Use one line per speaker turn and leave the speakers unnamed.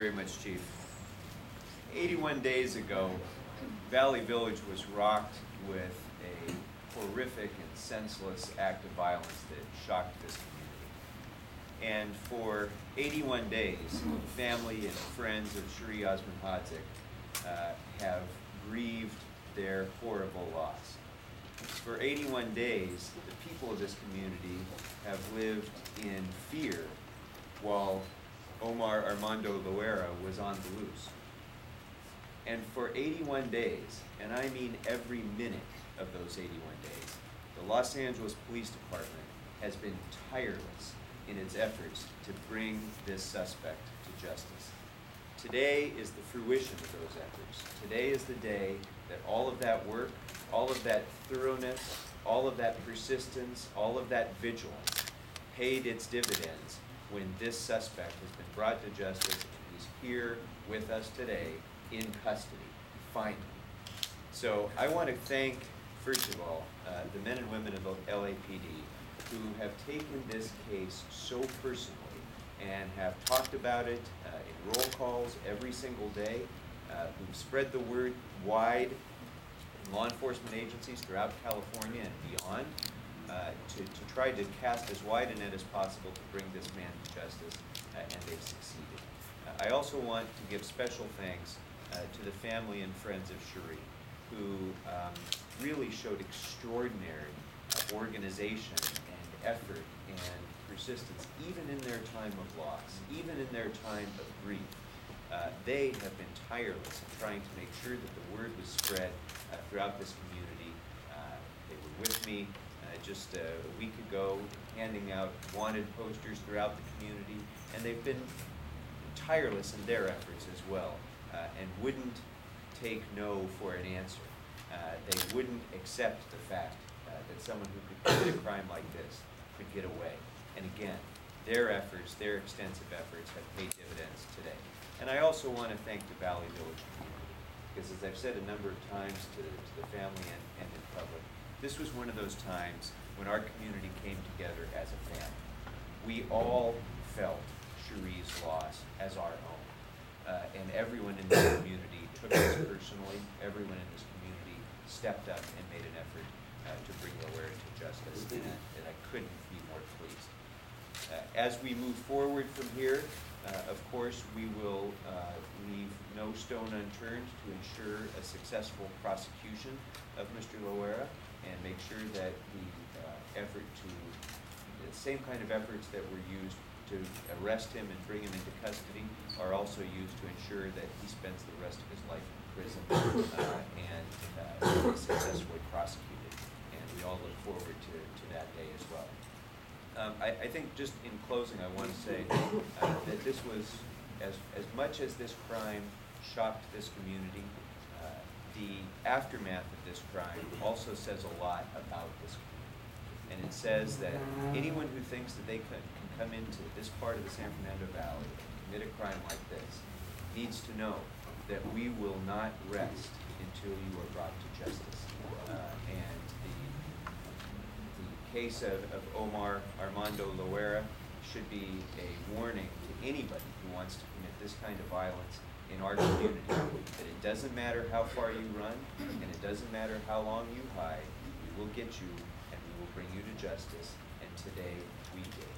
Very much, Chief. 81 days ago, Valley Village was rocked with a horrific and senseless act of violence that shocked this community. And for 81 days, family and friends of Cheree Osmanhodzic have grieved their horrible loss. For 81 days, the people of this community have lived in fear while Omar Armando Loera was on the loose. And for 81 days, and I mean every minute of those 81 days, the Los Angeles Police Department has been tireless in its efforts to bring this suspect to justice. Today is the fruition of those efforts. Today is the day that all of that work, all of that thoroughness, all of that persistence, all of that vigilance paid its dividends when this suspect has been brought to justice and he's here with us today in custody, finally. So I want to thank, first of all, the men and women of the LAPD who have taken this case so personally and have talked about it in roll calls every single day, who've spread the word wide in law enforcement agencies throughout California and beyond, to try to cast as wide a net as possible to bring this man to justice, and they've succeeded. I also want to give special thanks to the family and friends of Cheree, who really showed extraordinary organization and effort and persistence, even in their time of loss, even in their time of grief. They have been tireless in trying to make sure that the word was spread throughout this community. They were with me just a week ago, handing out wanted posters throughout the community, and they've been tireless in their efforts as well, and wouldn't take no for an answer. They wouldn't accept the fact that someone who could commit a crime like this could get away. And again, their efforts, their extensive efforts have paid dividends today. And I also want to thank the Valley Village community, because as I've said a number of times to the family and in public, this was one of those times when our community came together as a family. We all felt Cheree's loss as our own. And everyone in this community took this personally. Everyone in this community stepped up and made an effort to bring Loera to justice, and I couldn't be more pleased. As we move forward from here, of course, we will leave no stone unturned to ensure a successful prosecution of Mr. Loera and make sure that the same kind of efforts that were used to arrest him and bring him into custody are also used to ensure that he spends the rest of his life in prison and is successfully prosecuted. And we all look forward to that day as well. I think just in closing, I want to say that this was, as much as this crime shocked this community, the aftermath of this crime also says a lot about this community. And it says that anyone who thinks that they can come into this part of the San Fernando Valley and commit a crime like this needs to know that we will not rest until you are brought to justice. And the case of Omar Armando Loera should be a warning to anybody who wants to commit this kind of violence in our community, that it doesn't matter how far you run, and it doesn't matter how long you hide, we will get you and we will bring you to justice, and today we did.